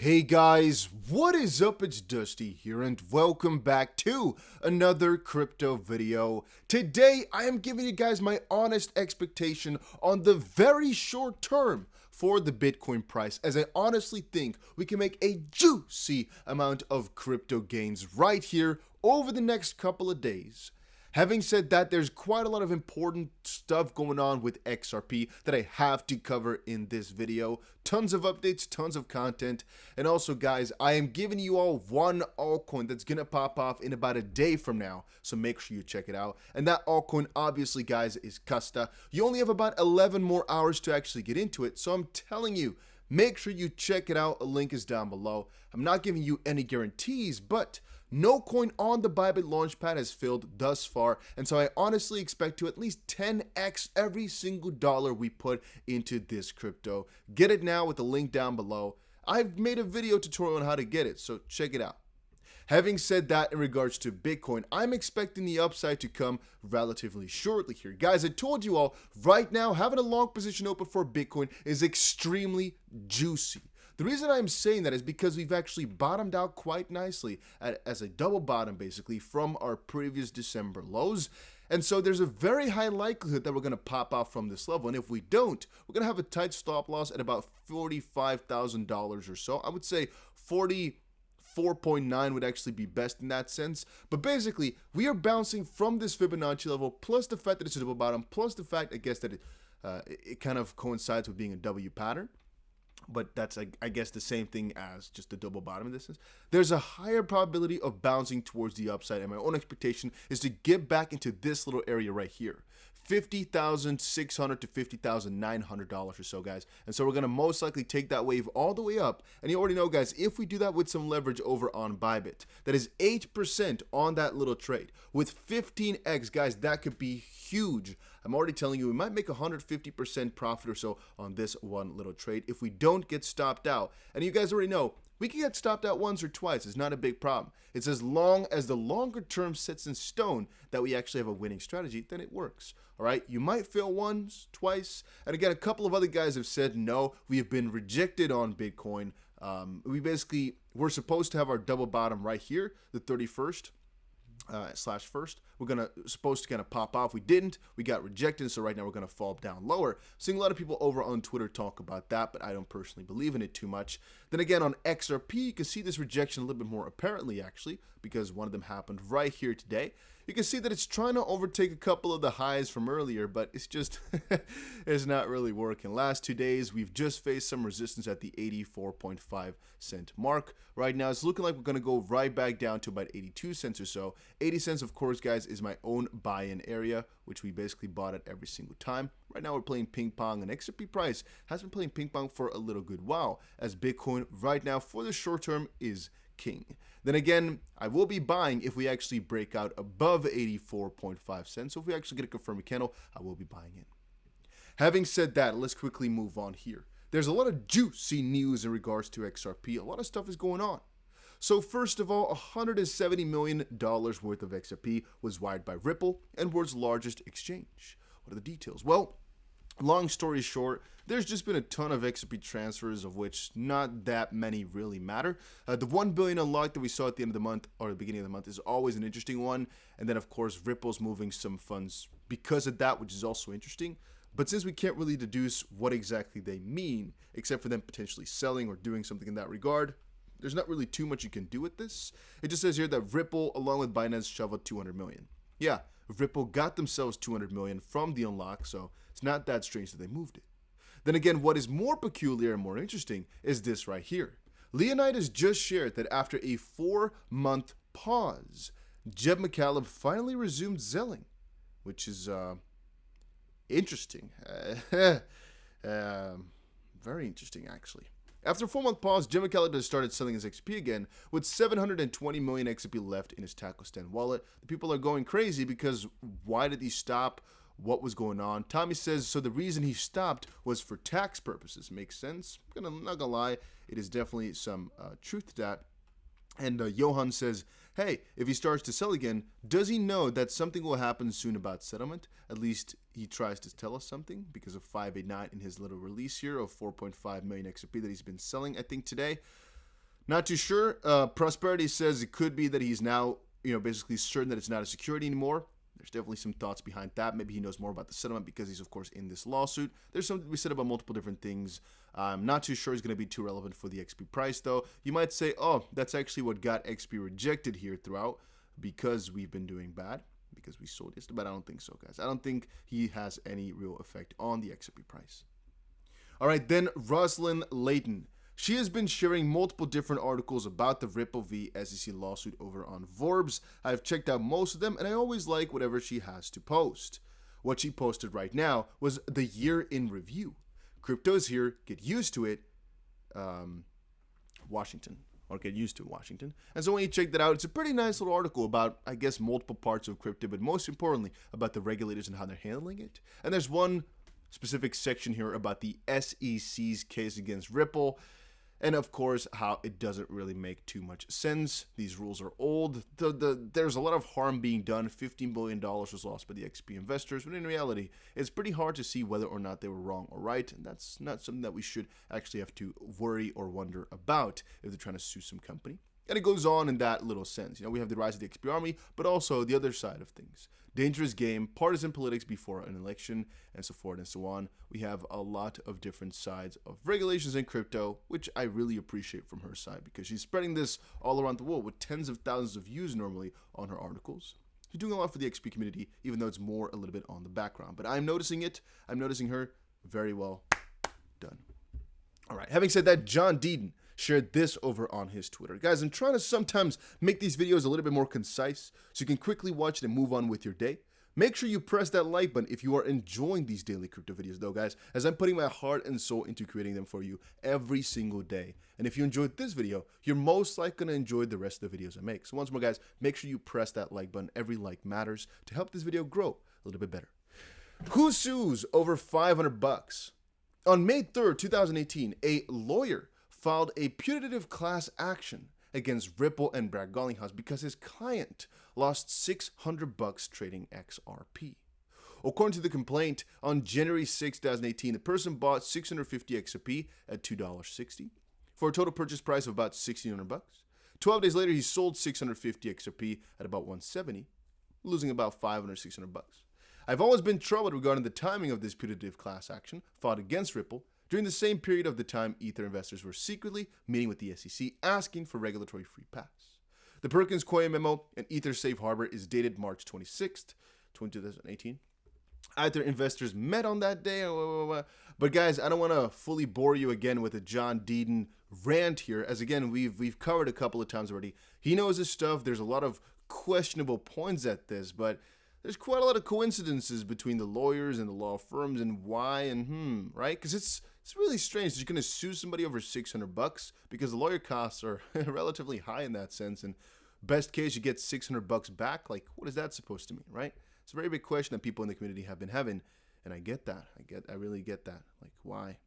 Hey guys, what is up? It's Dusty here and welcome back to another crypto video. Today I am giving you guys my honest expectation on the very short term for the Bitcoin price, as I honestly think we can make a juicy amount of crypto gains right here over the next couple of days. Having said that, there's quite a lot of important stuff going on with XRP that I have to cover in this video. Tons of updates, tons of content, and also guys, I am giving you all one altcoin that's gonna pop off in about a day from now, so make sure you check it out. And that altcoin, obviously guys, is Custa. You only have about 11 more hours to actually get into it, so I'm telling you, make sure you check it out. A link is down below. I'm not giving you any guarantees, but no coin on the Bybit launchpad has failed thus far, and so I honestly expect to at least 10x every single dollar we put into this crypto. Get it now with the link down below. I've made a video tutorial on how to get it, so check it out. Having said that, in regards to Bitcoin, I'm expecting the upside to come relatively shortly here. Guys, I told you all, right now, having a long position open for Bitcoin is extremely juicy. The reason I'm saying that is because we've actually bottomed out quite nicely as a double bottom, basically, from our previous December lows. And so there's a very high likelihood that we're going to pop out from this level. And if we don't, we're going to have a tight stop loss at about $45,000 or so. I would say 44.9 would actually be best in that sense. But basically, we are bouncing from this Fibonacci level, plus the fact that it's a double bottom, plus the fact, I guess, that it kind of coincides with being a W pattern. But that's, I guess, the same thing as just the double bottom in this sense. There's a higher probability of bouncing towards the upside, and my own expectation is to get back into this little area right here. $50,600 to $50,900 or so, guys. And so we're going to most likely take that wave all the way up. And you already know, guys, if we do that with some leverage over on Bybit, that is 8% on that little trade. With 15x, guys, that could be huge. I'm already telling you, we might make 150% profit or so on this one little trade if we don't get stopped out. And you guys already know, we can get stopped out once or twice. It's not a big problem. It's as long as the longer term sets in stone that we actually have a winning strategy, then it works. All right, you might fail once, twice. And again, a couple of other guys have said, no, we have been rejected on Bitcoin. We're supposed to have our double bottom right here, the 31st. /1st. We're supposed to kind of pop off. We didn't. We got rejected. So right now we're going to fall down lower. Seeing a lot of people over on Twitter talk about that, but I don't personally believe in it too much. Then again, on XRP, you can see this rejection a little bit more apparently, actually, because one of them happened right here today. You can see that it's trying to overtake a couple of the highs from earlier, but it's just, it's not really working. Last 2 days, we've just faced some resistance at the 84.5 cent mark. Right now, it's looking like we're going to go right back down to about 82 cents or so. 80 cents, of course, guys, is my own buy-in area, which we basically bought at every single time. Right now, we're playing ping pong, and XRP price has been playing ping pong for a little good while, as Bitcoin right now, for the short term, is king. Then again, I will be buying if we actually break out above 84.5 cents. So if we actually get a confirming candle, I will be buying in. Having said that, let's quickly move on here. There's a lot of juicy news in regards to XRP. A lot of stuff is going on. So first of all, $170 million worth of XRP was wired by Ripple and world's largest exchange. What are the details? Well, long story short, there's just been a ton of XRP transfers, of which not that many really matter. The 1 billion unlock that we saw at the end of the month or the beginning of the month is always an interesting one. And then, of course, Ripple's moving some funds because of that, which is also interesting. But since we can't really deduce what exactly they mean, except for them potentially selling or doing something in that regard, there's not really too much you can do with this. It just says here that Ripple, along with Binance, shoveled 200 million. Yeah, Ripple got themselves 200 million from the unlock, so it's not that strange that they moved it. Then again, what is more peculiar and more interesting is this right here. Leonidas just shared that after a 4-month pause, Jed Mccaleb finally resumed selling, which is interesting. Very interesting, actually. After a 4-month pause, Jed Mccaleb has started selling his XRP again, with 720 million XRP left in his tacostand wallet. The people are going crazy because why did he stop? What was going on? Tommy says, so the reason he stopped was for tax purposes. Makes sense. I'm not gonna lie, it is definitely some truth to that. And Johan says, hey, if he starts to sell again, does he know that something will happen soon about settlement? At least he tries to tell us something because of 589 in his little release here of 4.5 million XRP that he's been selling, I think, today. Not too sure. Prosperity says it could be that he's now, basically certain that it's not a security anymore. There's definitely some thoughts behind that. Maybe he knows more about the settlement because he's, of course, in this lawsuit. There's something to be said about multiple different things. I'm not too sure it's going to be too relevant for the XP price, though. You might say, oh, that's actually what got XP rejected here throughout because we've been doing bad, because we sold yesterday. But I don't think so, guys. I don't think he has any real effect on the XRP price. All right, then Rosalind Layton. She has been sharing multiple different articles about the Ripple v SEC lawsuit over on Forbes. I've checked out most of them, and I always like whatever she has to post. What she posted right now was the year in review. Crypto's here, get used to it, Washington. Or get used to Washington. And so when you check that out, it's a pretty nice little article about, I guess, multiple parts of crypto, but most importantly, about the regulators and how they're handling it. And there's one specific section here about the SEC's case against Ripple. And of course, how it doesn't really make too much sense. These rules are old. There's a lot of harm being done. $15 billion was lost by the XP investors. But in reality, it's pretty hard to see whether or not they were wrong or right. And that's not something that we should actually have to worry or wonder about if they're trying to sue some company. And it goes on in that little sense. We have the rise of the XP army, but also the other side of things. Dangerous game, partisan politics before an election, and so forth and so on. We have a lot of different sides of regulations in crypto, which I really appreciate from her side because she's spreading this all around the world with tens of thousands of views normally on her articles. She's doing a lot for the XP community, even though it's more a little bit on the background. But I'm noticing it. I'm noticing her. Very well done. All right. Having said that, John Deedon shared this over on his Twitter. Guys, I'm trying to sometimes make these videos a little bit more concise so you can quickly watch it and move on with your day. Make sure you press that like button if you are enjoying these daily crypto videos though, guys, as I'm putting my heart and soul into creating them for you every single day. And if you enjoyed this video, you're most likely going to enjoy the rest of the videos I make. So once more, guys, make sure you press that like button. Every like matters to help this video grow a little bit better. Who sues over $500? On May 3rd, 2018, a lawyer filed a putative class action against Ripple and Brad Garlinghouse because his client lost $600 trading XRP. According to the complaint, on January 6, 2018, the person bought 650 XRP at $2.60 for a total purchase price of about $1,600. 12 days later, he sold 650 XRP at about $170, losing about $500, $600. I've always been troubled regarding the timing of this putative class action filed against Ripple during the same period of the time Ether investors were secretly meeting with the SEC asking for regulatory free pass. The Perkins Coie memo and Ether safe harbor is dated March 26th, 2018. Ether investors met on that day. But guys, I don't want to fully bore you again with a John Deedon rant here, as again, we've covered a couple of times already. He knows his stuff. There's a lot of questionable points at this, but there's quite a lot of coincidences between the lawyers and the law firms and why and right? Because it's really strange. You're going to sue somebody over $600 because the lawyer costs are relatively high in that sense. And best case, you get $600 back. Like, what is that supposed to mean, right? It's a very big question that people in the community have been having. And I get that. I really get that. Like, why?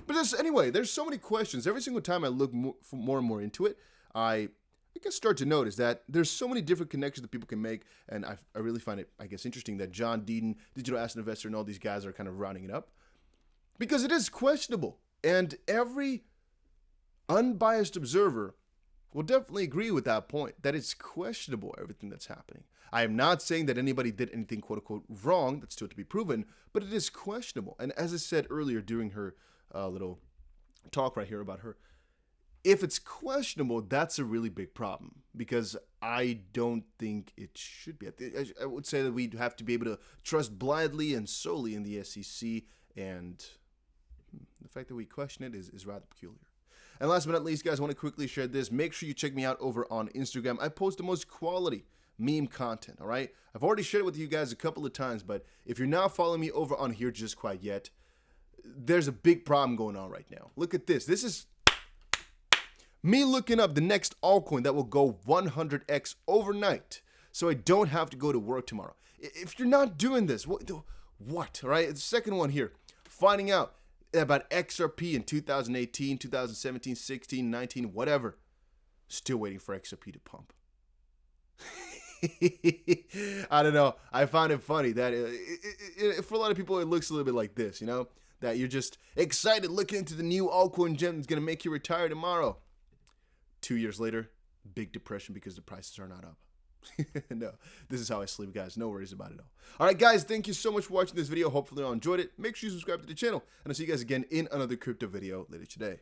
But anyway, there's so many questions. Every single time I look more and more into it, I guess start to notice that there's so many different connections that people can make. And I really find it, I guess, interesting that John Deedon, Digital Asset Investor, and all these guys are kind of rounding it up. Because it is questionable, and every unbiased observer will definitely agree with that point, that it's questionable, everything that's happening. I am not saying that anybody did anything quote-unquote wrong, that's still to be proven, but it is questionable. And as I said earlier during her little talk right here about her, if it's questionable, that's a really big problem, because I don't think it should be. I would say that we'd have to be able to trust blindly and solely in the SEC, and the fact that we question it is rather peculiar. And last but not least, guys, I want to quickly share this. Make sure you check me out over on Instagram. I post the most quality meme content, all right? I've already shared it with you guys a couple of times, but if you're not following me over on here just quite yet, there's a big problem going on right now. Look at this. This is me looking up the next altcoin that will go 100x overnight so I don't have to go to work tomorrow. If you're not doing this, what? All right? The second one here, finding out about XRP in 2018, 2017, 16, 19, whatever. Still waiting for XRP to pump. I don't know. I found it funny that for a lot of people, it looks a little bit like this, that you're just excited looking into the new altcoin gem that's going to make you retire tomorrow. 2 years later, big depression because the prices are not up. No, this is how I sleep, guys. No worries about it all. All right, guys, thank you so much for watching this video. Hopefully you all enjoyed it. Make sure you subscribe to the channel, and I'll see you guys again in another crypto video later today.